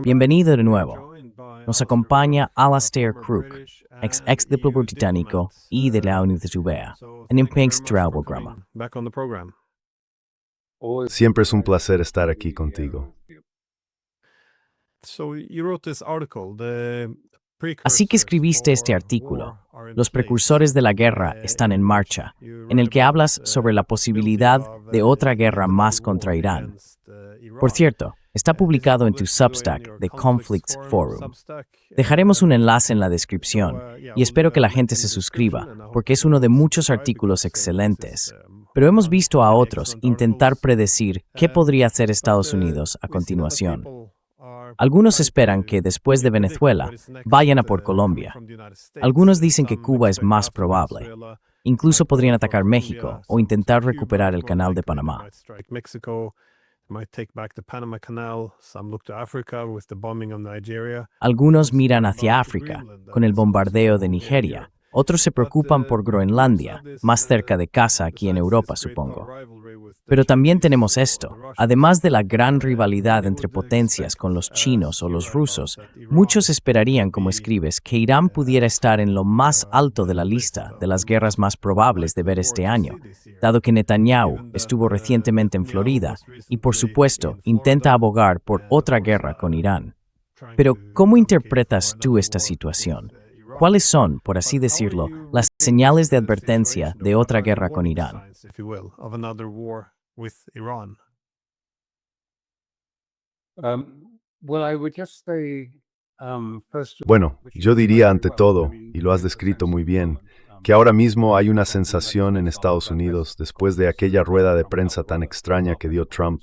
Bienvenido de nuevo. Nos acompaña Alastair Crook, ex diplomático británico y de la Unión Europea, en el programa. Siempre es un placer estar aquí contigo. Así que escribiste este artículo, Los precursores de la guerra están en marcha, en el que hablas sobre la posibilidad de otra guerra más contra Irán. Por cierto, está publicado en tu Substack de Conflicts Forum. Dejaremos un enlace en la descripción y espero que la gente se suscriba, porque es uno de muchos artículos excelentes. Pero hemos visto a otros intentar predecir qué podría hacer Estados Unidos a continuación. Algunos esperan que después de Venezuela vayan a por Colombia. Algunos dicen que Cuba es más probable. Incluso podrían atacar México o intentar recuperar el Canal de Panamá. Algunos miran hacia África, con el bombardeo de Nigeria. Otros se preocupan por Groenlandia, más cerca de casa aquí en Europa, supongo. Pero también tenemos esto. Además de la gran rivalidad entre potencias con los chinos o los rusos, muchos esperarían, como escribes, que Irán pudiera estar en lo más alto de la lista de las guerras más probables de ver este año, dado que Netanyahu estuvo recientemente en Florida y, por supuesto, intenta abogar por otra guerra con Irán. Pero, ¿cómo interpretas tú esta situación? ¿Cuáles son, por así decirlo, las señales de advertencia de otra guerra con Irán? Bueno, yo diría ante todo, y lo has descrito muy bien, que ahora mismo hay una sensación en Estados Unidos, después de aquella rueda de prensa tan extraña que dio Trump,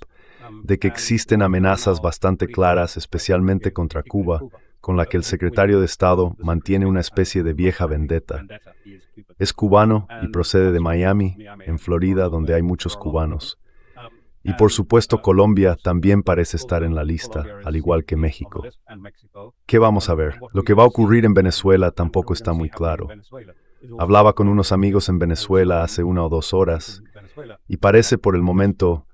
de que existen amenazas bastante claras, especialmente contra Cuba, con la que el secretario de Estado mantiene una especie de vieja vendetta. Es cubano y procede de Miami, en Florida, donde hay muchos cubanos. Y por supuesto Colombia también parece estar en la lista, al igual que México. ¿Qué vamos a ver? Lo que va a ocurrir en Venezuela tampoco está muy claro. Hablaba con unos amigos en Venezuela hace 1 o 2 horas, y parece por el momento,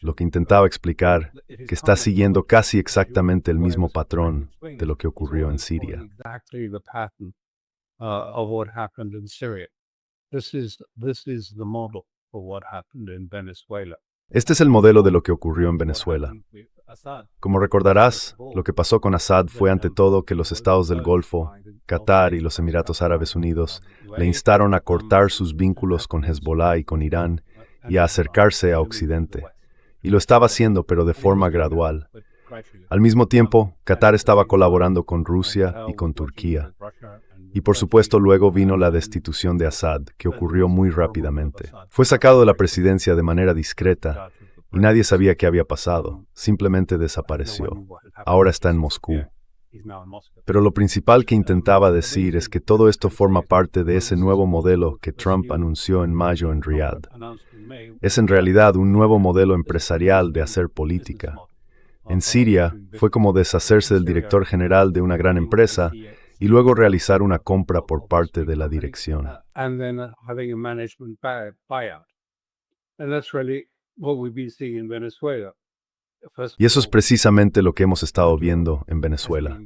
lo que intentaba explicar, que está siguiendo casi exactamente el mismo patrón de lo que ocurrió en Siria. Este es el modelo de lo que ocurrió en Venezuela. Como recordarás, lo que pasó con Assad fue ante todo que los estados del Golfo, Qatar y los Emiratos Árabes Unidos, le instaron a cortar sus vínculos con Hezbollah y con Irán y a acercarse a Occidente. Y lo estaba haciendo, pero de forma gradual. Al mismo tiempo, Qatar estaba colaborando con Rusia y con Turquía. Y por supuesto luego vino la destitución de Assad, que ocurrió muy rápidamente. Fue sacado de la presidencia de manera discreta y nadie sabía qué había pasado. Simplemente desapareció. Ahora está en Moscú. Pero lo principal que intentaba decir es que todo esto forma parte de ese nuevo modelo que Trump anunció en mayo en Riad. Es en realidad un nuevo modelo empresarial de hacer política. En Siria fue como deshacerse del director general de una gran empresa y luego realizar una compra por parte de la dirección. Y eso es precisamente lo que hemos estado viendo en Venezuela.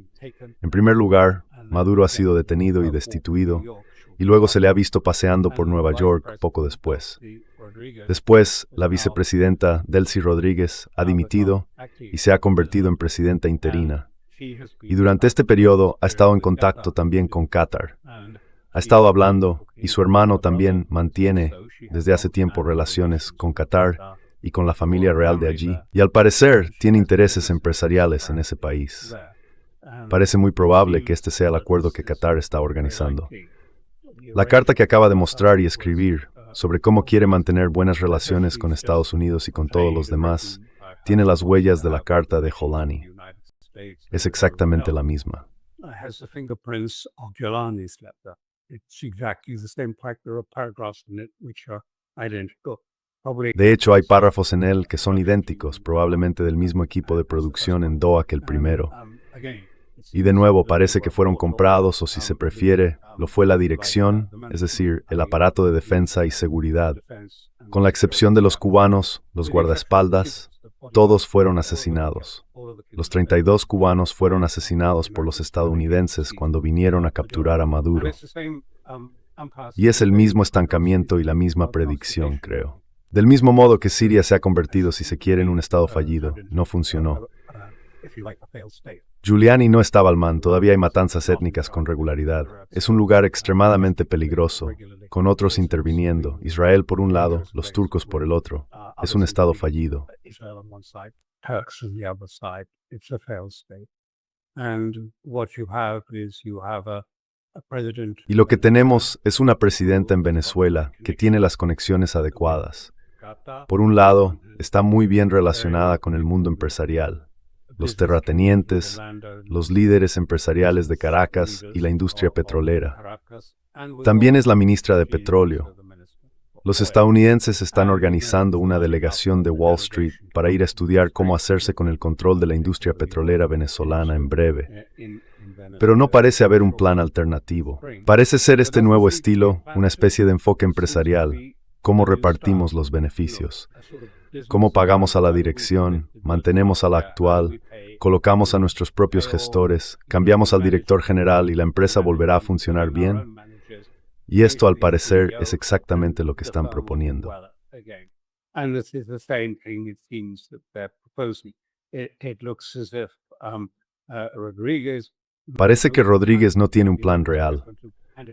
En primer lugar, Maduro ha sido detenido y destituido, y luego se le ha visto paseando por Nueva York poco después. Después, la vicepresidenta Delcy Rodríguez ha dimitido y se ha convertido en presidenta interina. Y durante este periodo ha estado en contacto también con Qatar. Ha estado hablando, y su hermano también mantiene desde hace tiempo relaciones con Qatar y con la familia real de allí, y al parecer tiene intereses empresariales en ese país. Parece muy probable que este sea el acuerdo que Qatar está organizando. La carta que acaba de mostrar y escribir sobre cómo quiere mantener buenas relaciones con Estados Unidos y con todos los demás, tiene las huellas de la carta de Jolani. Es exactamente la misma. De hecho, hay párrafos en él que son idénticos, probablemente del mismo equipo de producción en Doha que el primero. Y de nuevo, parece que fueron comprados, o si se prefiere, lo fue la dirección, es decir, el aparato de defensa y seguridad. Con la excepción de los cubanos, los guardaespaldas, todos fueron asesinados. Los 32 cubanos fueron asesinados por los estadounidenses cuando vinieron a capturar a Maduro. Y es el mismo estancamiento y la misma predicción, creo. Del mismo modo que Siria se ha convertido, si se quiere, en un estado fallido. No funcionó. Giuliani no estaba al mando, todavía hay matanzas étnicas con regularidad. Es un lugar extremadamente peligroso, con otros interviniendo. Israel por un lado, los turcos por el otro. Es un estado fallido. Y lo que tenemos es una presidenta en Venezuela que tiene las conexiones adecuadas. Por un lado, está muy bien relacionada con el mundo empresarial, los terratenientes, los líderes empresariales de Caracas y la industria petrolera. También es la ministra de Petróleo. Los estadounidenses están organizando una delegación de Wall Street para ir a estudiar cómo hacerse con el control de la industria petrolera venezolana en breve. Pero no parece haber un plan alternativo. Parece ser este nuevo estilo, una especie de enfoque empresarial. ¿Cómo repartimos los beneficios? ¿Cómo pagamos a la dirección? ¿Mantenemos a la actual? ¿Colocamos a nuestros propios gestores? ¿Cambiamos al director general y la empresa volverá a funcionar bien? Y esto, al parecer, es exactamente lo que están proponiendo. Parece que Rodríguez no tiene un plan real.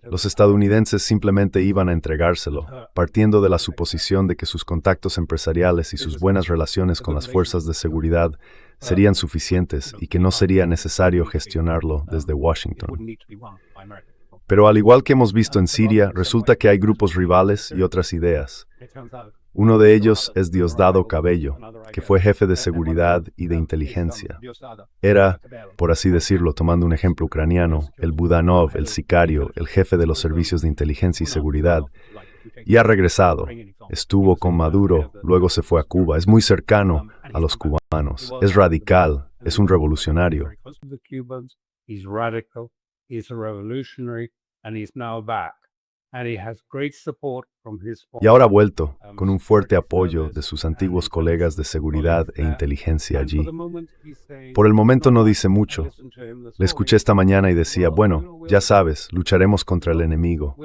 Los estadounidenses simplemente iban a entregárselo, partiendo de la suposición de que sus contactos empresariales y sus buenas relaciones con las fuerzas de seguridad serían suficientes y que no sería necesario gestionarlo desde Washington. Pero al igual que hemos visto en Siria, resulta que hay grupos rivales y otras ideas. Uno de ellos es Diosdado Cabello, que fue jefe de seguridad y de inteligencia. Era, por así decirlo, tomando un ejemplo ucraniano, el Budanov, el sicario, el jefe de los servicios de inteligencia y seguridad, y ha regresado. Estuvo con Maduro, luego se fue a Cuba. Es muy cercano a los cubanos. Es radical, es un revolucionario. Y ahora ha vuelto, con un fuerte apoyo de sus antiguos colegas de seguridad e inteligencia allí. Por el momento no dice mucho. Le escuché esta mañana y decía, bueno, ya sabes, lucharemos contra el enemigo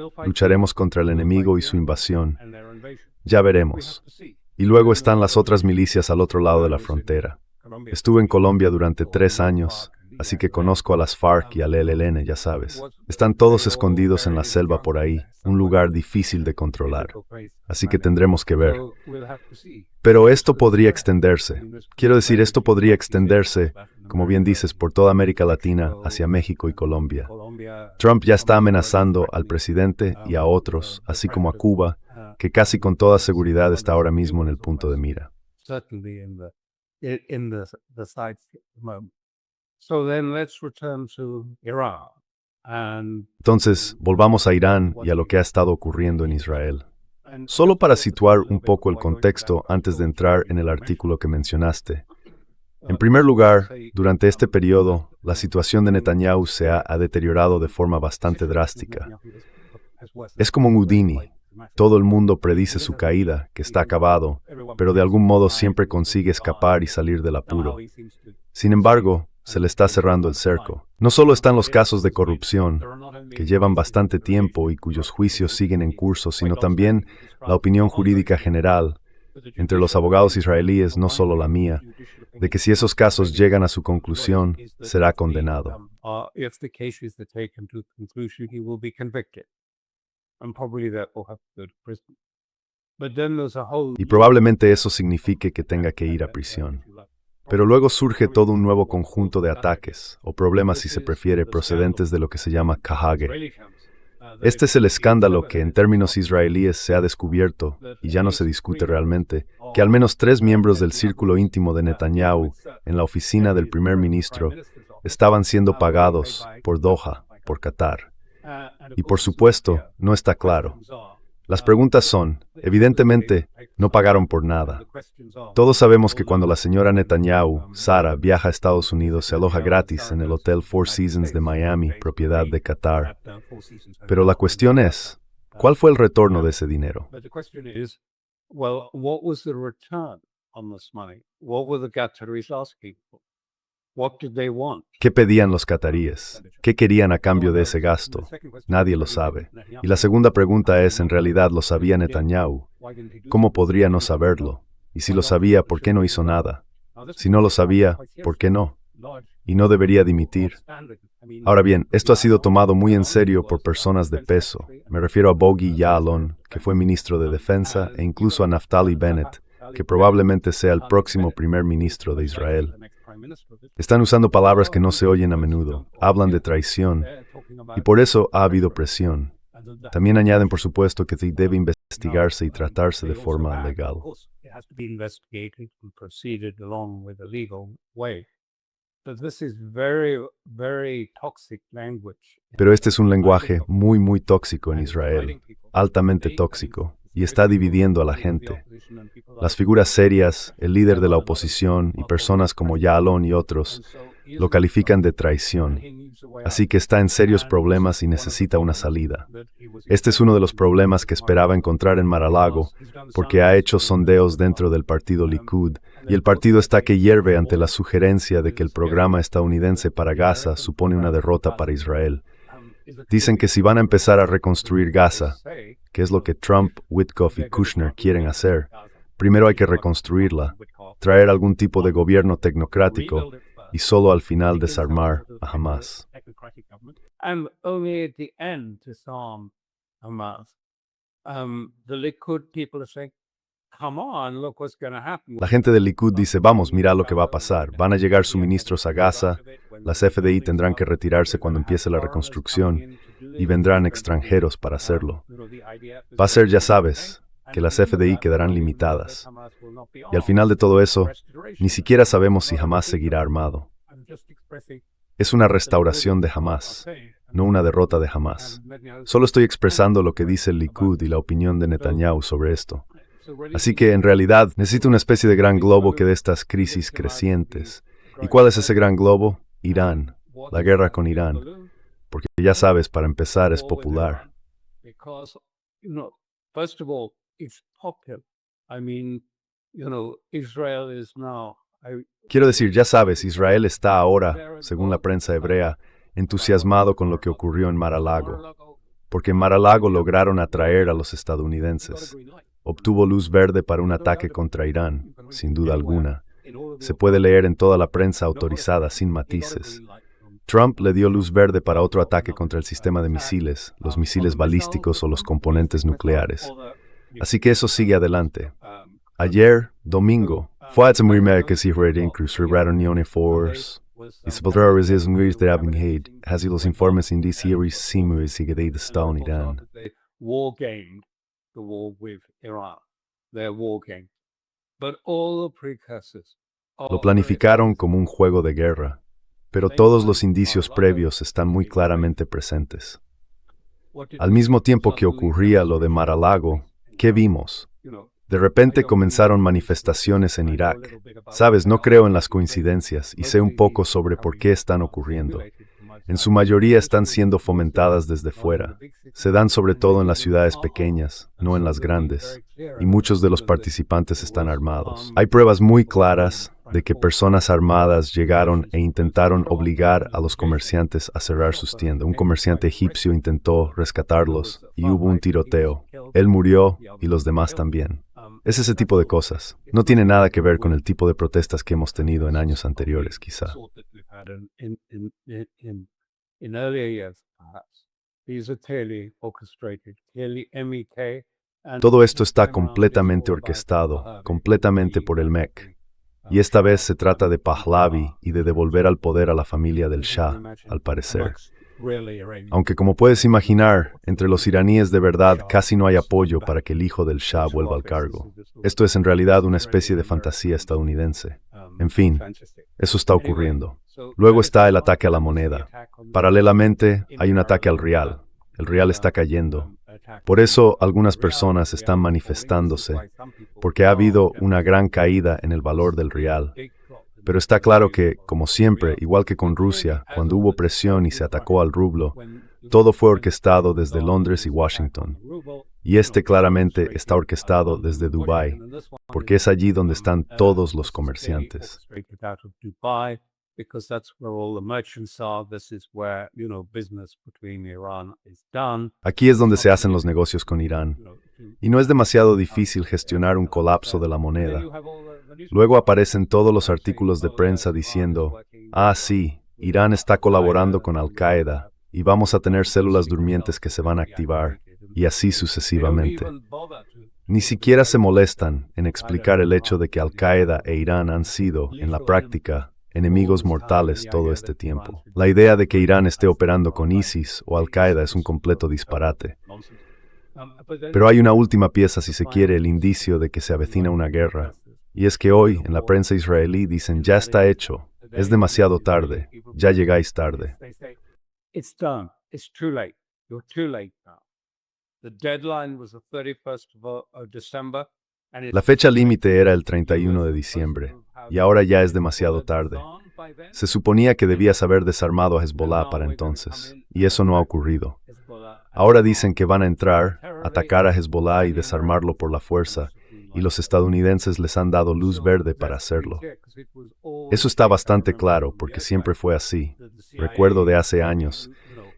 y su invasión. Ya veremos. Y luego están las otras milicias al otro lado de la frontera. Estuve en Colombia durante 3 años. Así que conozco a las FARC y al ELN, ya sabes. Están todos escondidos en la selva por ahí, un lugar difícil de controlar. Así que tendremos que ver. Pero esto podría extenderse. Quiero decir, esto podría extenderse, como bien dices, por toda América Latina, hacia México y Colombia. Trump ya está amenazando al presidente y a otros, así como a Cuba, que casi con toda seguridad está ahora mismo en el punto de mira. Entonces, volvamos a Irán y a lo que ha estado ocurriendo en Israel. Solo para situar un poco el contexto antes de entrar en el artículo que mencionaste. En primer lugar, durante este periodo, la situación de Netanyahu se ha deteriorado de forma bastante drástica. Es como un Houdini. Todo el mundo predice su caída, que está acabado, pero de algún modo siempre consigue escapar y salir del apuro. Sin embargo, se le está cerrando el cerco. No solo están los casos de corrupción, que llevan bastante tiempo y cuyos juicios siguen en curso, sino también la opinión jurídica general, entre los abogados israelíes, no solo la mía, de que si esos casos llegan a su conclusión, será condenado. Y probablemente eso signifique que tenga que ir a prisión. Pero luego surge todo un nuevo conjunto de ataques, o problemas si se prefiere, procedentes de lo que se llama Kahage. Este es el escándalo que en términos israelíes se ha descubierto, y ya no se discute realmente, que al menos 3 miembros del círculo íntimo de Netanyahu, en la oficina del primer ministro, estaban siendo pagados por Doha, por Qatar. Y por supuesto, no está claro. Las preguntas son, evidentemente, no pagaron por nada. Todos sabemos que cuando la señora Netanyahu, Sara, viaja a Estados Unidos, se aloja gratis en el Hotel Four Seasons de Miami, propiedad de Qatar. Pero la cuestión es, ¿cuál fue el retorno de ese dinero? ¿Qué pedían los cataríes? ¿Qué querían a cambio de ese gasto? Nadie lo sabe. Y la segunda pregunta es, ¿en realidad lo sabía Netanyahu? ¿Cómo podría no saberlo? Y si lo sabía, ¿por qué no hizo nada? Si no lo sabía, ¿por qué no? Y no debería dimitir. Ahora bien, esto ha sido tomado muy en serio por personas de peso. Me refiero a Bogi Ya'alon, que fue ministro de Defensa, e incluso a Naftali Bennett, que probablemente sea el próximo primer ministro de Israel. Están usando palabras que no se oyen a menudo, hablan de traición, y por eso ha habido presión. También añaden, por supuesto, que debe investigarse y tratarse de forma legal. Pero este es un lenguaje muy tóxico en Israel, altamente tóxico, y está dividiendo a la gente. Las figuras serias, el líder de la oposición y personas como Ya'alon y otros lo califican de traición. Así que está en serios problemas y necesita una salida. Este es uno de los problemas que esperaba encontrar en Mar-a-Lago, porque ha hecho sondeos dentro del partido Likud, y el partido está que hierve ante la sugerencia de que el programa estadounidense para Gaza supone una derrota para Israel. Dicen que si van a empezar a reconstruir Gaza, que es lo que Trump, Witkoff y Kushner quieren hacer, primero hay que reconstruirla, traer algún tipo de gobierno tecnocrático y solo al final desarmar a Hamas. La gente del Likud dice, vamos, mira lo que va a pasar. Van a llegar suministros a Gaza, las FDI tendrán que retirarse cuando empiece la reconstrucción y vendrán extranjeros para hacerlo. Va a ser, ya sabes, que las FDI quedarán limitadas. Y al final de todo eso, ni siquiera sabemos si Hamas seguirá armado. Es una restauración de Hamas, no una derrota de Hamas. Solo estoy expresando lo que dice el Likud y la opinión de Netanyahu sobre esto. Así que, en realidad, necesita una especie de gran globo que dé estas crisis crecientes. ¿Y cuál es ese gran globo? Irán, la guerra con Irán. Porque ya sabes, para empezar, es popular. Quiero decir, ya sabes, Israel está ahora, según la prensa hebrea, entusiasmado con lo que ocurrió en Mar-a-Lago. Porque en Mar-a-Lago lograron atraer a los estadounidenses. Obtuvo luz verde para un ataque contra Irán, sin duda alguna. Se puede leer en toda la prensa autorizada, sin matices. Trump le dio luz verde para otro ataque contra el sistema de misiles, los misiles balísticos o los componentes nucleares. Así que eso sigue adelante. Ayer, domingo, fue a que se recruzaron force. Y se podrá decir que los informes indicios y de Estado en Irán. Lo planificaron como un juego de guerra, pero todos los indicios previos están muy claramente presentes. Al mismo tiempo que ocurría lo de Mar-a-Lago, ¿qué vimos? De repente comenzaron manifestaciones en Irak. Sabes, no creo en las coincidencias y sé un poco sobre por qué están ocurriendo. En su mayoría están siendo fomentadas desde fuera. Se dan sobre todo en las ciudades pequeñas, no en las grandes, y muchos de los participantes están armados. Hay pruebas muy claras de que personas armadas llegaron e intentaron obligar a los comerciantes a cerrar sus tiendas. Un comerciante egipcio intentó rescatarlos y hubo un tiroteo. Él murió y los demás también. Es ese tipo de cosas. No tiene nada que ver con el tipo de protestas que hemos tenido en años anteriores, quizá. Todo esto está completamente orquestado, completamente por el MEC. Y esta vez se trata de Pahlavi y de devolver al poder a la familia del Shah, al parecer. Aunque como puedes imaginar, entre los iraníes de verdad casi no hay apoyo para que el hijo del Shah vuelva al cargo. Esto es en realidad una especie de fantasía estadounidense. En fin, eso está ocurriendo. Luego está el ataque a la moneda. Paralelamente, hay un ataque al rial. El rial está cayendo. Por eso, algunas personas están manifestándose, porque ha habido una gran caída en el valor del rial. Pero está claro que, como siempre, igual que con Rusia, cuando hubo presión y se atacó al rublo, Todo fue orquestado desde Londres y Washington. Y este claramente está orquestado desde Dubái, porque es allí donde están todos los comerciantes. Aquí es donde se hacen los negocios con Irán. Y no es demasiado difícil gestionar un colapso de la moneda. Luego aparecen todos los artículos de prensa diciendo, sí, Irán está colaborando con Al-Qaeda y vamos a tener células durmientes que se van a activar, y así sucesivamente. Ni siquiera se molestan en explicar el hecho de que Al-Qaeda e Irán han sido, en la práctica, enemigos mortales todo este tiempo. La idea de que Irán esté operando con ISIS o Al-Qaeda es un completo disparate. Pero hay una última pieza, si se quiere, el indicio de que se avecina una guerra. Y es que hoy, en la prensa israelí, dicen, ya está hecho, es demasiado tarde, ya llegáis tarde. La fecha límite era el 31 de diciembre, y ahora ya es demasiado tarde. Se suponía que debías haber desarmado a Hezbollah para entonces, y eso no ha ocurrido. Ahora dicen que van a entrar, atacar a Hezbollah y desarmarlo por la fuerza, y los estadounidenses les han dado luz verde para hacerlo. Eso está bastante claro, porque siempre fue así. Recuerdo de hace años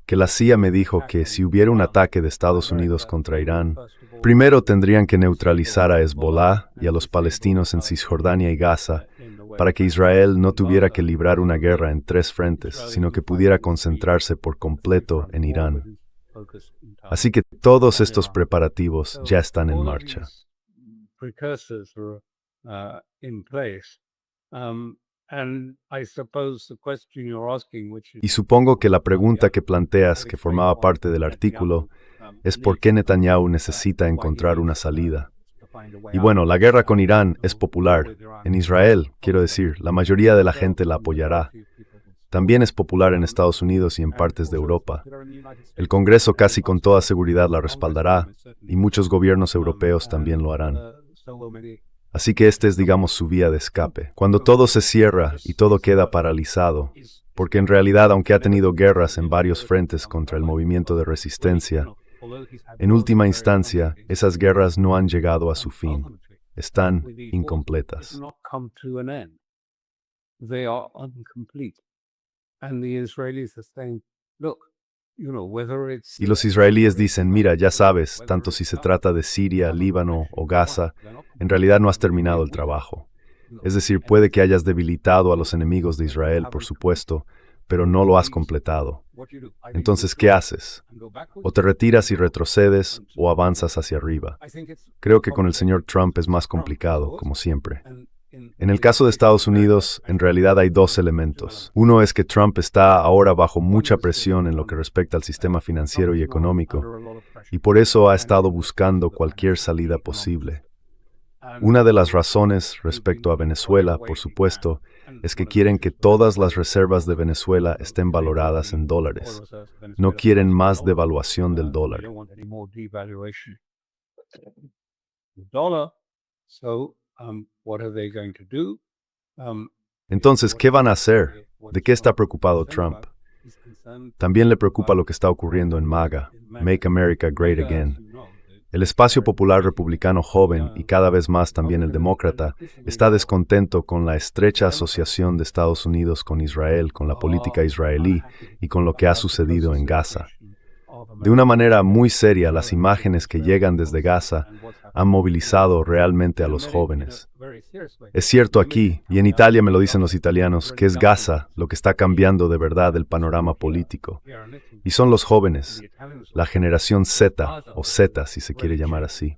que la CIA me dijo que si hubiera un ataque de Estados Unidos contra Irán, primero tendrían que neutralizar a Hezbollah y a los palestinos en Cisjordania y Gaza, para que Israel no tuviera que librar una guerra en 3 frentes, sino que pudiera concentrarse por completo en Irán. Así que todos estos preparativos ya están en marcha. Y supongo que la pregunta que planteas, que formaba parte del artículo, es por qué Netanyahu necesita encontrar una salida. Y bueno, la guerra con Irán es popular. En Israel, quiero decir, la mayoría de la gente la apoyará. También es popular en Estados Unidos y en partes de Europa. El Congreso casi con toda seguridad la respaldará, y muchos gobiernos europeos también lo harán. Así que este es, digamos, su vía de escape. Cuando todo se cierra y todo queda paralizado, porque en realidad, aunque ha tenido guerras en varios frentes contra el movimiento de resistencia, en última instancia, esas guerras no han llegado a su fin. Están incompletas. Y los israelíes dicen, mira, ya sabes, tanto si se trata de Siria, Líbano o Gaza, en realidad no has terminado el trabajo. Es decir, puede que hayas debilitado a los enemigos de Israel, por supuesto, pero no lo has completado. Entonces, ¿qué haces? O te retiras y retrocedes, o avanzas hacia arriba. Creo que con el señor Trump es más complicado, como siempre. En el caso de Estados Unidos, en realidad hay 2 elementos. Uno es que Trump está ahora bajo mucha presión en lo que respecta al sistema financiero y económico, y por eso ha estado buscando cualquier salida posible. Una de las razones respecto a Venezuela, por supuesto, es que quieren que todas las reservas de Venezuela estén valoradas en dólares. No quieren más devaluación del dólar. Entonces, ¿qué van a hacer? ¿De qué está preocupado Trump? También le preocupa lo que está ocurriendo en MAGA, Make America Great Again. El espacio popular republicano joven, y cada vez más también el demócrata, está descontento con la estrecha asociación de Estados Unidos con Israel, con la política israelí y con lo que ha sucedido en Gaza. De una manera muy seria, las imágenes que llegan desde Gaza han movilizado realmente a los jóvenes. Es cierto aquí, y en Italia me lo dicen los italianos, que es Gaza lo que está cambiando de verdad el panorama político. Y son los jóvenes, la generación Z, o Z si se quiere llamar así.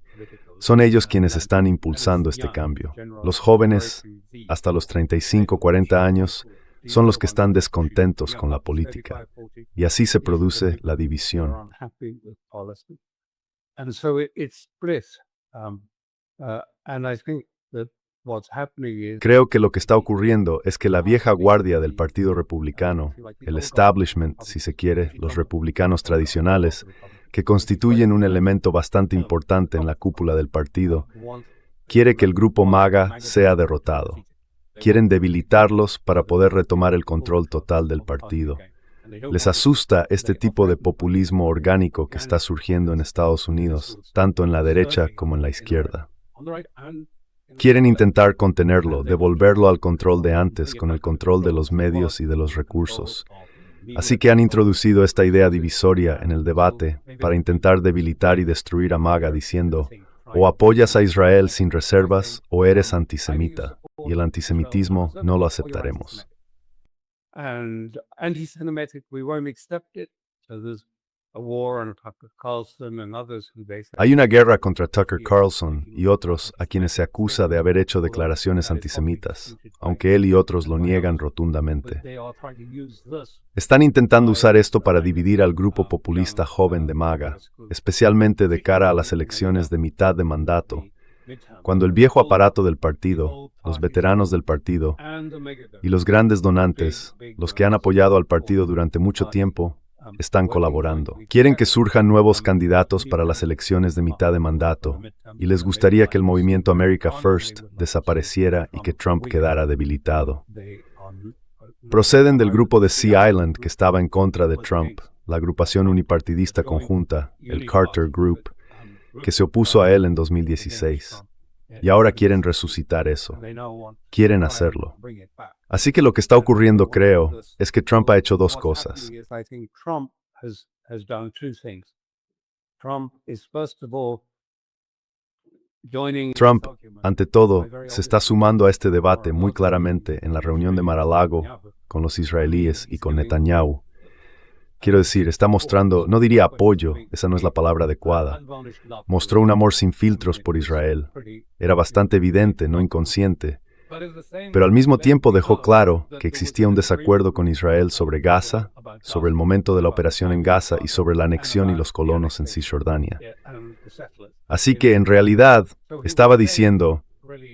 Son ellos quienes están impulsando este cambio. Los jóvenes, hasta los 35, 40 años, son los que están descontentos con la política. Y así se produce la división. Creo que lo que está ocurriendo es que la vieja guardia del Partido Republicano, el establishment, si se quiere, los republicanos tradicionales, que constituyen un elemento bastante importante en la cúpula del partido, quiere que el grupo MAGA sea derrotado. Quieren debilitarlos para poder retomar el control total del partido. Les asusta este tipo de populismo orgánico que está surgiendo en Estados Unidos, tanto en la derecha como en la izquierda. Quieren intentar contenerlo, devolverlo al control de antes con el control de los medios y de los recursos. Así que han introducido esta idea divisoria en el debate para intentar debilitar y destruir a MAGA diciendo, o apoyas a Israel sin reservas o eres antisemita, y el antisemitismo no lo aceptaremos. Hay una guerra contra Tucker Carlson y otros a quienes se acusa de haber hecho declaraciones antisemitas, aunque él y otros lo niegan rotundamente. Están intentando usar esto para dividir al grupo populista joven de MAGA, especialmente de cara a las elecciones de mitad de mandato, cuando el viejo aparato del partido, los veteranos del partido y los grandes donantes, los que han apoyado al partido durante mucho tiempo, están colaborando. Quieren que surjan nuevos candidatos para las elecciones de mitad de mandato y les gustaría que el movimiento America First desapareciera y que Trump quedara debilitado. Proceden del grupo de Sea Island que estaba en contra de Trump, la agrupación unipartidista conjunta, el Carter Group, que se opuso a él en 2016. Y ahora quieren resucitar eso. Quieren hacerlo. Así que lo que está ocurriendo, creo, es que Trump ha hecho dos cosas. Trump, ante todo, se está sumando a este debate muy claramente en la reunión de Mar-a-Lago con los israelíes y con Netanyahu. Quiero decir, está mostrando, no diría apoyo, esa no es la palabra adecuada. Mostró un amor sin filtros por Israel. Era bastante evidente, no inconsciente. Pero al mismo tiempo dejó claro que existía un desacuerdo con Israel sobre Gaza, sobre el momento de la operación en Gaza y sobre la anexión y los colonos en Cisjordania. Así que, en realidad, estaba diciendo,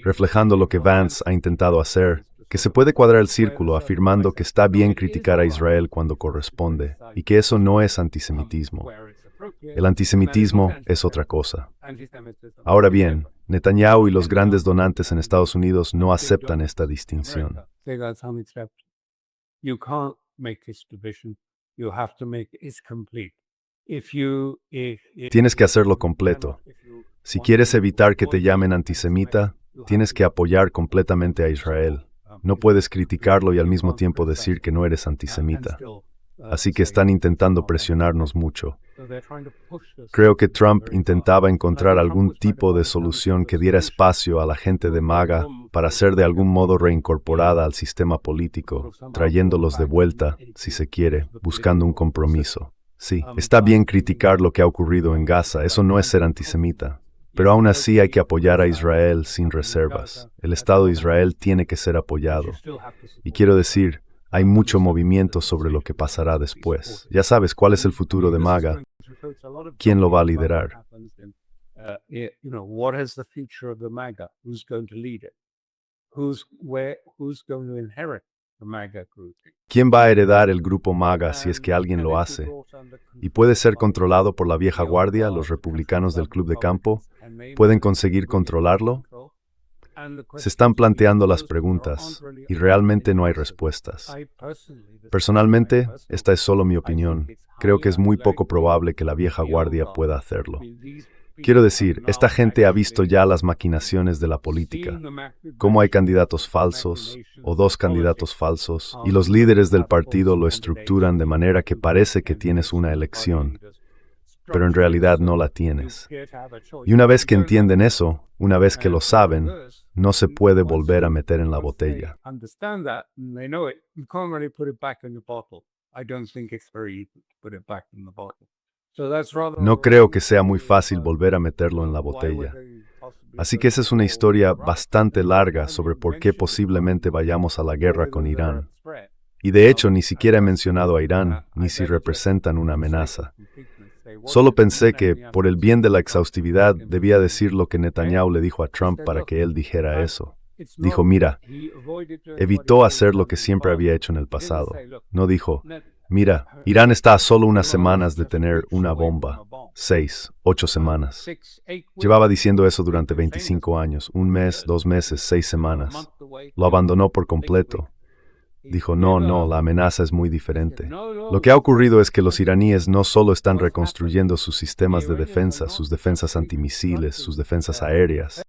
reflejando lo que Vance ha intentado hacer, que se puede cuadrar el círculo afirmando que está bien criticar a Israel cuando corresponde, y que eso no es antisemitismo. El antisemitismo es otra cosa. Ahora bien, Netanyahu y los grandes donantes en Estados Unidos no aceptan esta distinción. Tienes que hacerlo completo. Si quieres evitar que te llamen antisemita, tienes que apoyar completamente a Israel. No puedes criticarlo y al mismo tiempo decir que no eres antisemita. Así que están intentando presionarnos mucho. Creo que Trump intentaba encontrar algún tipo de solución que diera espacio a la gente de MAGA para ser de algún modo reincorporada al sistema político, trayéndolos de vuelta, si se quiere, buscando un compromiso. Sí, está bien criticar lo que ha ocurrido en Gaza, eso no es ser antisemita. Pero aún así hay que apoyar a Israel sin reservas. El Estado de Israel tiene que ser apoyado. Y quiero decir, hay mucho movimiento sobre lo que pasará después. Ya sabes cuál es el futuro de MAGA. ¿Quién lo va a liderar? ¿Quién va a heredar el grupo MAGA si es que alguien lo hace? ¿Y puede ser controlado por la vieja guardia, los republicanos del club de campo? ¿Pueden conseguir controlarlo? Se están planteando las preguntas y realmente no hay respuestas. Personalmente, esta es solo mi opinión. Creo que es muy poco probable que la vieja guardia pueda hacerlo. Quiero decir, esta gente ha visto ya las maquinaciones de la política, cómo hay candidatos falsos o dos candidatos falsos, y los líderes del partido lo estructuran de manera que parece que tienes una elección, pero en realidad no la tienes. Y una vez que entienden eso, una vez que lo saben, no se puede volver a meter en la botella. No creo que sea muy fácil volver a meterlo en la botella. Así que esa es una historia bastante larga sobre por qué posiblemente vayamos a la guerra con Irán. Y de hecho ni siquiera he mencionado a Irán, ni si representan una amenaza. Solo pensé que, por el bien de la exhaustividad, debía decir lo que Netanyahu le dijo a Trump para que él dijera eso. Dijo, mira, evitó hacer lo que siempre había hecho en el pasado. No dijo, mira, Irán está a solo unas semanas de tener una bomba. 6, 8 semanas. Llevaba diciendo eso durante 25 años, un mes, 2 meses, 6 semanas. Lo abandonó por completo. dijo, no, la amenaza es muy diferente. Lo que ha ocurrido es que los iraníes no solo están reconstruyendo sus sistemas de defensa, sus defensas antimisiles, sus defensas aéreas.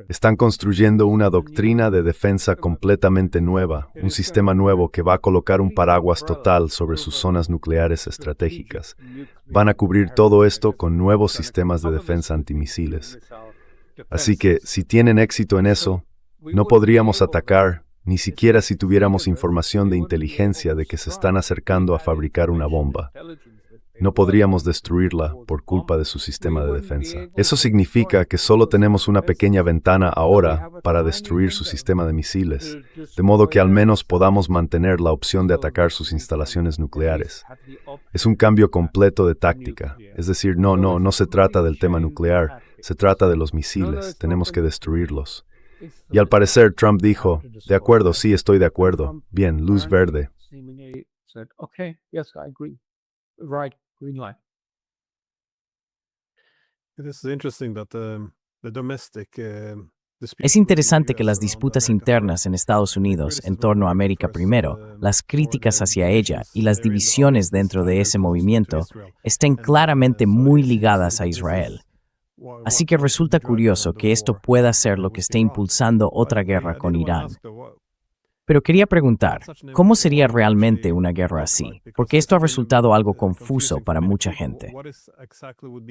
Están construyendo una doctrina de defensa completamente nueva, un sistema nuevo que va a colocar un paraguas total sobre sus zonas nucleares estratégicas. Van a cubrir todo esto con nuevos sistemas de defensa antimisiles. Así que, si tienen éxito en eso, no podríamos atacar, ni siquiera si tuviéramos información de inteligencia de que se están acercando a fabricar una bomba. No podríamos destruirla por culpa de su sistema de defensa. Eso significa que solo tenemos una pequeña ventana ahora para destruir su sistema de misiles, de modo que al menos podamos mantener la opción de atacar sus instalaciones nucleares. Es un cambio completo de táctica. Es decir, no se trata del tema nuclear, se trata de los misiles, tenemos que destruirlos. Y al parecer Trump dijo, de acuerdo, sí, estoy de acuerdo. Bien, luz verde. Green light. Es interesante que las disputas internas en Estados Unidos en torno a América Primero, las críticas hacia ella y las divisiones dentro de ese movimiento estén claramente muy ligadas a Israel. Así que resulta curioso que esto pueda ser lo que esté impulsando otra guerra con Irán. Pero quería preguntar, ¿cómo sería realmente una guerra así? Porque esto ha resultado algo confuso para mucha gente.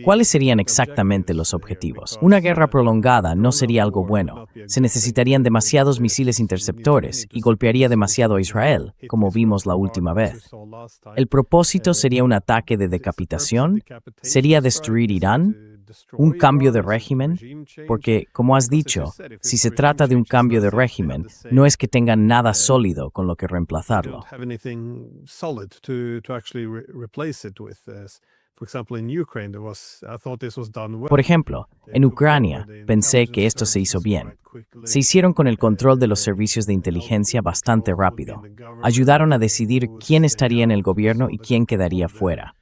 ¿Cuáles serían exactamente los objetivos? Una guerra prolongada no sería algo bueno. Se necesitarían demasiados misiles interceptores y golpearía demasiado a Israel, como vimos la última vez. ¿El propósito sería un ataque de decapitación? ¿Sería destruir Irán? ¿Un cambio de régimen? Porque, como has dicho, si se trata de un cambio de régimen, no es que tengan nada sólido con lo que reemplazarlo. Por ejemplo, en Ucrania, pensé que esto se hizo bien. Se hicieron con el control de los servicios de inteligencia bastante rápido. Ayudaron a decidir quién estaría en el gobierno y quién quedaría fuera.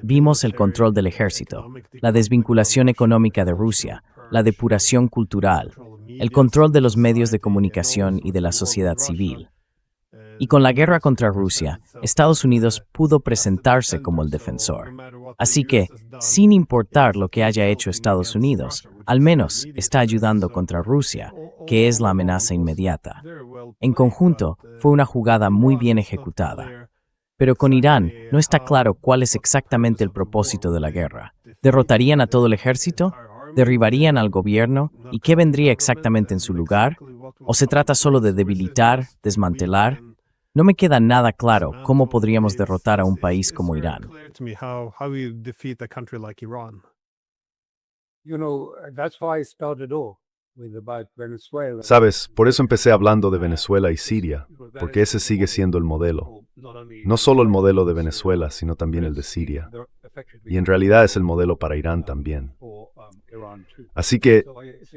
Vimos el control del ejército, la desvinculación económica de Rusia, la depuración cultural, el control de los medios de comunicación y de la sociedad civil. Y con la guerra contra Rusia, Estados Unidos pudo presentarse como el defensor. Así que, sin importar lo que haya hecho Estados Unidos, al menos está ayudando contra Rusia, que es la amenaza inmediata. En conjunto, fue una jugada muy bien ejecutada. Pero con Irán no está claro cuál es exactamente el propósito de la guerra. ¿Derrotarían a todo el ejército? ¿Derribarían al gobierno? ¿Y qué vendría exactamente en su lugar? ¿O se trata solo de debilitar, desmantelar? No me queda nada claro cómo podríamos derrotar a un país como Irán. Sabes, por eso empecé hablando de Venezuela y Siria, porque ese sigue siendo el modelo. No solo el modelo de Venezuela, sino también el de Siria. Y en realidad es el modelo para Irán también. Así que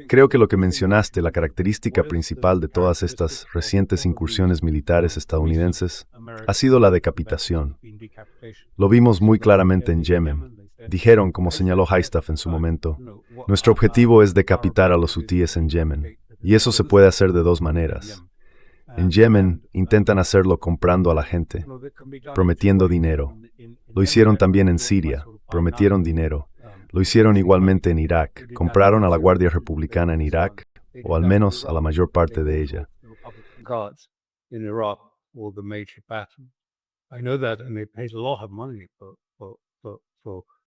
creo que lo que mencionaste, la característica principal de todas estas recientes incursiones militares estadounidenses, ha sido la decapitación. Lo vimos muy claramente en Yemen. Dijeron, como señaló Hightstaff en su momento, nuestro objetivo es decapitar a los hutíes en Yemen. Y eso se puede hacer de dos maneras. En Yemen intentan hacerlo comprando a la gente, prometiendo dinero. Lo hicieron también en Siria, prometieron dinero. Lo hicieron igualmente en Irak, compraron a la Guardia Republicana en Irak, o al menos a la mayor parte de ella.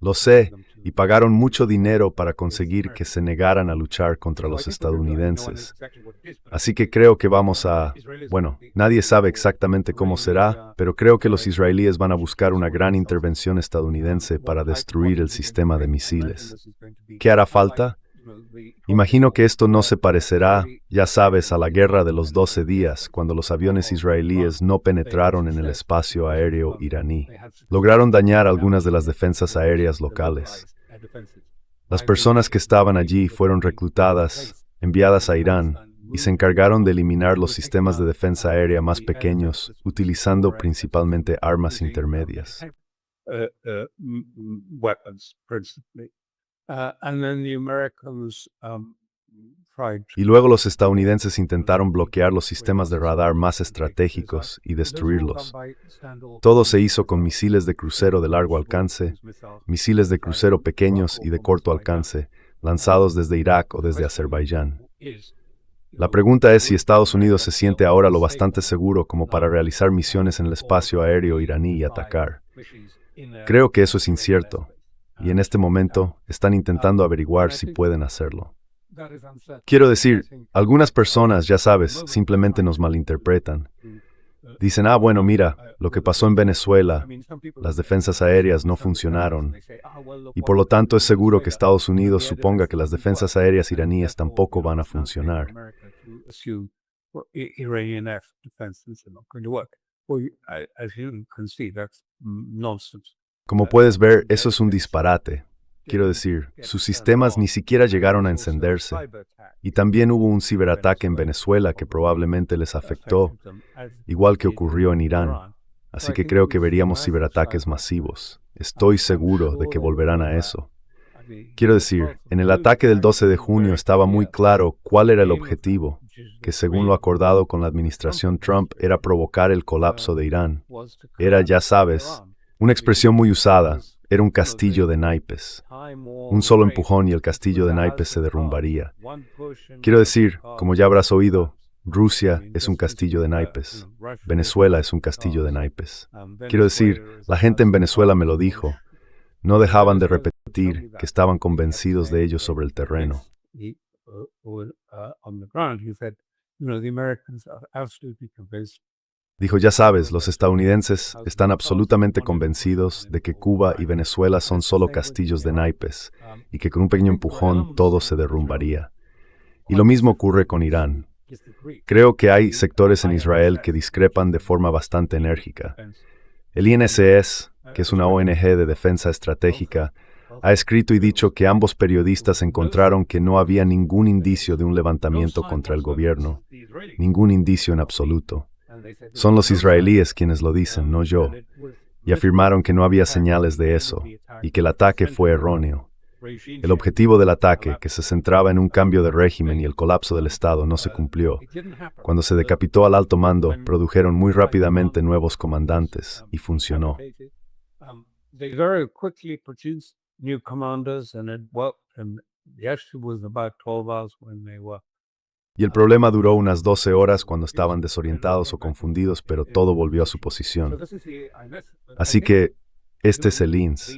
Lo sé, y pagaron mucho dinero para conseguir que se negaran a luchar contra los estadounidenses. Así que creo que nadie sabe exactamente cómo será, pero creo que los israelíes van a buscar una gran intervención estadounidense para destruir el sistema de misiles. ¿Qué hará falta? Imagino que esto no se parecerá, ya sabes, a la guerra de los 12 días, cuando los aviones israelíes no penetraron en el espacio aéreo iraní. Lograron dañar algunas de las defensas aéreas locales. Las personas que estaban allí fueron reclutadas, enviadas a Irán, y se encargaron de eliminar los sistemas de defensa aérea más pequeños, utilizando principalmente armas intermedias. And then the Americans tried Y luego los estadounidenses intentaron bloquear los sistemas de radar más estratégicos y destruirlos. Todo se hizo con misiles de crucero de largo alcance, misiles de crucero pequeños y de corto alcance, lanzados desde Irak o desde Azerbaiyán. La pregunta es si Estados Unidos se siente ahora lo bastante seguro como para realizar misiones en el espacio aéreo iraní y atacar. Creo que eso es incierto, y en este momento están intentando averiguar si pueden hacerlo. Quiero decir, algunas personas, ya sabes, simplemente nos malinterpretan. Dicen, bueno, mira, lo que pasó en Venezuela, las defensas aéreas no funcionaron, y por lo tanto es seguro que Estados Unidos suponga que las defensas aéreas iraníes tampoco van a funcionar. Como puedes ver, eso es un disparate. Quiero decir, sus sistemas ni siquiera llegaron a encenderse. Y también hubo un ciberataque en Venezuela que probablemente les afectó, igual que ocurrió en Irán. Así que creo que veríamos ciberataques masivos. Estoy seguro de que volverán a eso. Quiero decir, en el ataque del 12 de junio estaba muy claro cuál era el objetivo, que según lo acordado con la administración Trump era provocar el colapso de Irán. Era, ya sabes, una expresión muy usada. Era un castillo de naipes. Un solo empujón y el castillo de naipes se derrumbaría. Quiero decir, como ya habrás oído, Rusia es un castillo de naipes. Venezuela es un castillo de naipes. Quiero decir, la gente en Venezuela me lo dijo. No dejaban de repetir que estaban convencidos de ello sobre el terreno. Dijo, ya sabes, los estadounidenses están absolutamente convencidos de que Cuba y Venezuela son solo castillos de naipes y que con un pequeño empujón todo se derrumbaría. Y lo mismo ocurre con Irán. Creo que hay sectores en Israel que discrepan de forma bastante enérgica. El INSS, que es una ONG de defensa estratégica, ha escrito y dicho que ambos periodistas encontraron que no había ningún indicio de un levantamiento contra el gobierno, ningún indicio en absoluto. Son los israelíes quienes lo dicen, no yo, y afirmaron que no había señales de eso, y que el ataque fue erróneo. El objetivo del ataque, que se centraba en un cambio de régimen y el colapso del Estado, no se cumplió. Cuando se decapitó al alto mando, produjeron muy rápidamente nuevos comandantes, y funcionó. Y el problema duró unas 12 horas cuando estaban desorientados o confundidos, pero todo volvió a su posición. Así que, este es el INS.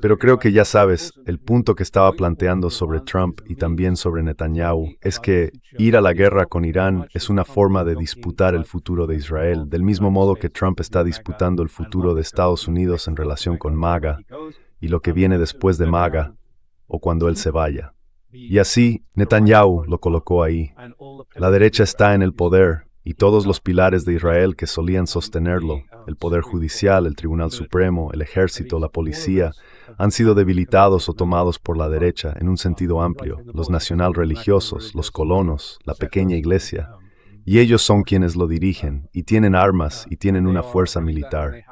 Pero creo que ya sabes, el punto que estaba planteando sobre Trump y también sobre Netanyahu es que ir a la guerra con Irán es una forma de disputar el futuro de Israel, del mismo modo que Trump está disputando el futuro de Estados Unidos en relación con MAGA y lo que viene después de MAGA o cuando él se vaya. Y así, Netanyahu lo colocó ahí. La derecha está en el poder, y todos los pilares de Israel que solían sostenerlo, el Poder Judicial, el Tribunal Supremo, el Ejército, la Policía, han sido debilitados o tomados por la derecha en un sentido amplio, los nacional religiosos, los colonos, la pequeña iglesia. Y ellos son quienes lo dirigen, y tienen armas, y tienen una fuerza militar.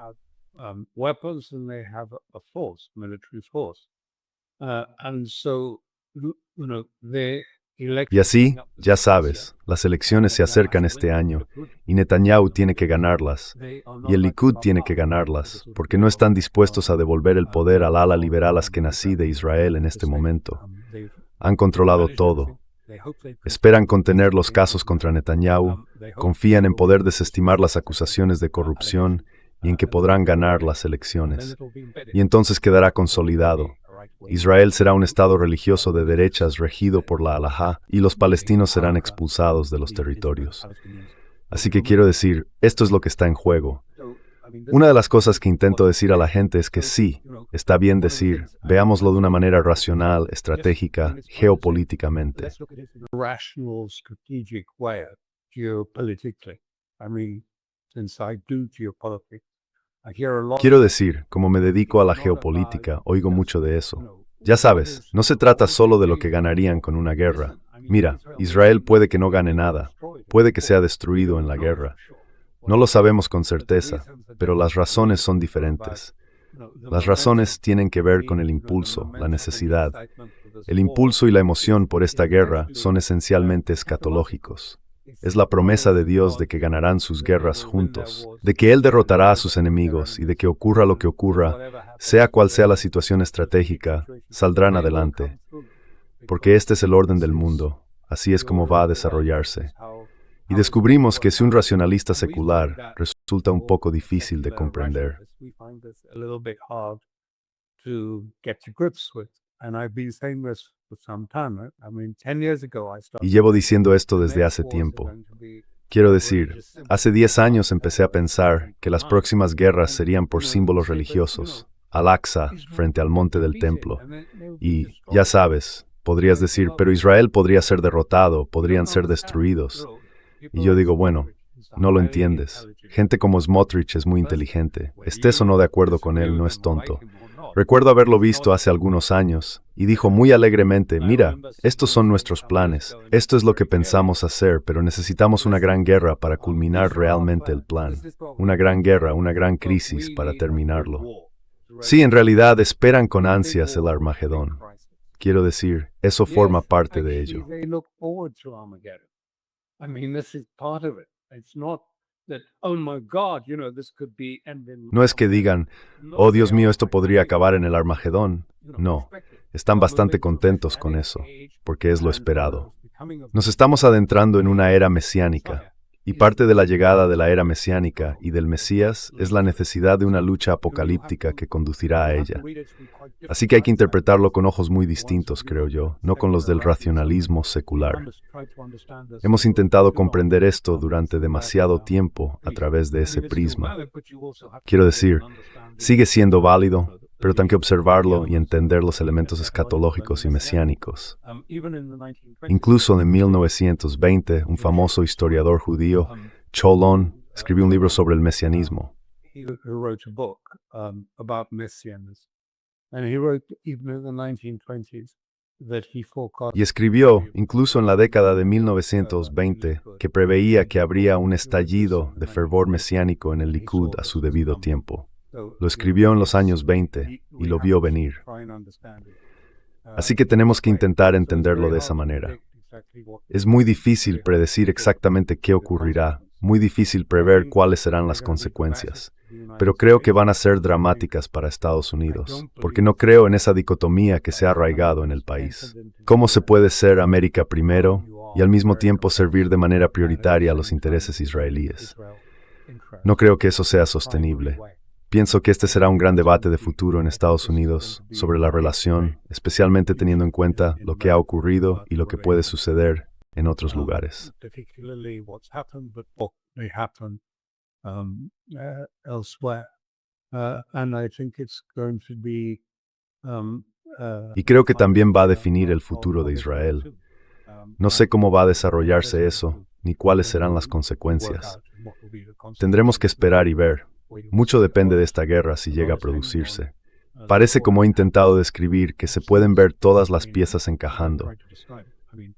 Y así, ya sabes, las elecciones se acercan este año, y Netanyahu tiene que ganarlas, y el Likud tiene que ganarlas, porque no están dispuestos a devolver el poder al ala liberal askenazí de Israel en este momento. Han controlado todo. Esperan contener los casos contra Netanyahu, confían en poder desestimar las acusaciones de corrupción y en que podrán ganar las elecciones. Y entonces quedará consolidado. Israel será un estado religioso de derechas regido por la halajá y los palestinos serán expulsados de los territorios. Así que quiero decir, esto es lo que está en juego. Una de las cosas que intento decir a la gente es que sí, está bien decir, veámoslo de una manera racional, estratégica, geopolíticamente. Quiero decir, como me dedico a la geopolítica, oigo mucho de eso. Ya sabes, no se trata solo de lo que ganarían con una guerra. Mira, Israel puede que no gane nada, puede que sea destruido en la guerra. No lo sabemos con certeza, pero las razones son diferentes. Las razones tienen que ver con el impulso, la necesidad. El impulso y la emoción por esta guerra son esencialmente escatológicos. Es la promesa de Dios de que ganarán sus guerras juntos, de que Él derrotará a sus enemigos y de que ocurra lo que ocurra, sea cual sea la situación estratégica, saldrán adelante. Porque este es el orden del mundo, así es como va a desarrollarse. Y descubrimos que si un racionalista secular resulta un poco difícil de comprender. Y llevo diciendo esto desde hace tiempo. Quiero decir, hace 10 años empecé a pensar que las próximas guerras serían por símbolos religiosos, Al-Aqsa, frente al monte del templo. Y, ya sabes, podrías decir, pero Israel podría ser derrotado, podrían ser destruidos. Y yo digo, bueno, no lo entiendes. Gente como Smotrich es muy inteligente. Estés o no de acuerdo con él, no es tonto. Recuerdo haberlo visto hace algunos años, y dijo muy alegremente, mira, estos son nuestros planes, esto es lo que pensamos hacer, pero necesitamos una gran guerra para culminar realmente el plan. Una gran guerra, una gran crisis para terminarlo. Sí, en realidad esperan con ansias el Armagedón. Quiero decir, eso forma parte de ello. No es que digan, oh Dios mío, esto podría acabar en el Armagedón. No, están bastante contentos con eso, porque es lo esperado. Nos estamos adentrando en una era mesiánica, y parte de la llegada de la era mesiánica y del Mesías es la necesidad de una lucha apocalíptica que conducirá a ella. Así que hay que interpretarlo con ojos muy distintos, creo yo, no con los del racionalismo secular. Hemos intentado comprender esto durante demasiado tiempo a través de ese prisma. Quiero decir, sigue siendo válido, pero hay que observarlo y entender los elementos escatológicos y mesiánicos. Incluso en 1920, un famoso historiador judío, Cholon, escribió un libro sobre el mesianismo. Y escribió, incluso en la década de 1920, que preveía que habría un estallido de fervor mesiánico en el Likud a su debido tiempo. Lo escribió en los años 20 y lo vio venir. Así que tenemos que intentar entenderlo de esa manera. Es muy difícil predecir exactamente qué ocurrirá, muy difícil prever cuáles serán las consecuencias. Pero creo que van a ser dramáticas para Estados Unidos, porque no creo en esa dicotomía que se ha arraigado en el país. ¿Cómo se puede ser América primero y al mismo tiempo servir de manera prioritaria a los intereses israelíes? No creo que eso sea sostenible. Pienso que este será un gran debate de futuro en Estados Unidos sobre la relación, especialmente teniendo en cuenta lo que ha ocurrido y lo que puede suceder en otros lugares. Y creo que también va a definir el futuro de Israel. No sé cómo va a desarrollarse eso, ni cuáles serán las consecuencias. Tendremos que esperar y ver. Mucho depende de esta guerra si llega a producirse. Parece, como he intentado describir, que se pueden ver todas las piezas encajando.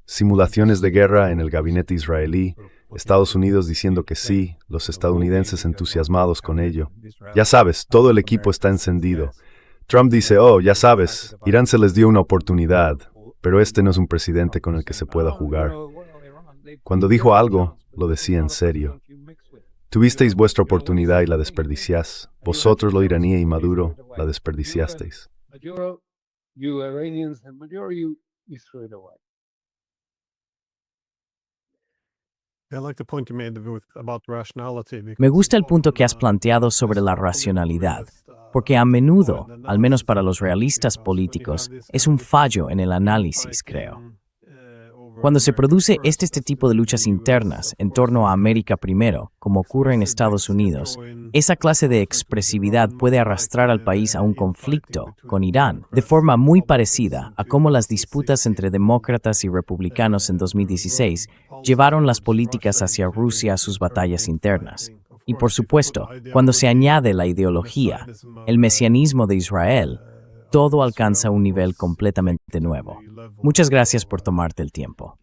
Simulaciones de guerra en el gabinete israelí, Estados Unidos diciendo que sí, los estadounidenses entusiasmados con ello. Ya sabes, todo el equipo está encendido. Trump dice, oh, ya sabes, Irán se les dio una oportunidad, pero este no es un presidente con el que se pueda jugar. Cuando dijo algo, lo decía en serio. Tuvisteis vuestra oportunidad y la desperdiciás. Vosotros, lo iraní y Maduro, la desperdiciasteis. Me gusta el punto que has planteado sobre la racionalidad, porque a menudo, al menos para los realistas políticos, es un fallo en el análisis, creo. Cuando se produce este tipo de luchas internas en torno a América primero, como ocurre en Estados Unidos, esa clase de expresividad puede arrastrar al país a un conflicto con Irán, de forma muy parecida a cómo las disputas entre demócratas y republicanos en 2016 llevaron las políticas hacia Rusia a sus batallas internas. Y por supuesto, cuando se añade la ideología, el mesianismo de Israel, todo alcanza un nivel completamente nuevo. Muchas gracias por tomarte el tiempo.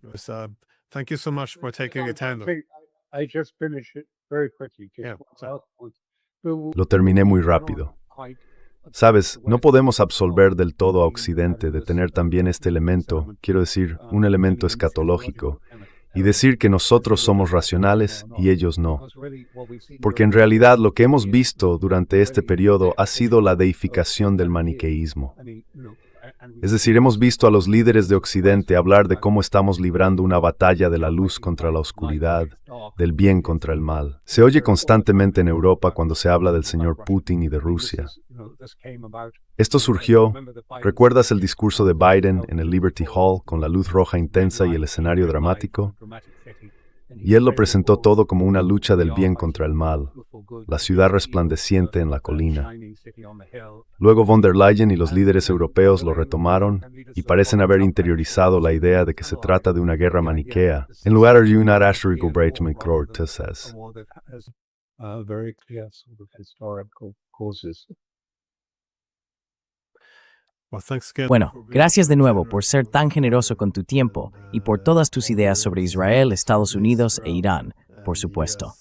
Lo terminé muy rápido. Sabes, no podemos absolver del todo a Occidente de tener también este elemento, quiero decir, un elemento escatológico, y decir que nosotros somos racionales y ellos no. Porque en realidad lo que hemos visto durante este periodo ha sido la deificación del maniqueísmo. Es decir, hemos visto a los líderes de Occidente hablar de cómo estamos librando una batalla de la luz contra la oscuridad, del bien contra el mal. Se oye constantemente en Europa cuando se habla del señor Putin y de Rusia. Esto surgió, ¿recuerdas el discurso de Biden en el Liberty Hall con la luz roja intensa y el escenario dramático? Y él lo presentó todo como una lucha del bien contra el mal, la ciudad resplandeciente en la colina. Luego von der Leyen y los líderes europeos lo retomaron y parecen haber interiorizado la idea de que se trata de una guerra maniquea, en lugar de una Bueno, gracias de nuevo por ser tan generoso con tu tiempo y por todas tus ideas sobre Israel, Estados Unidos e Irán, por supuesto.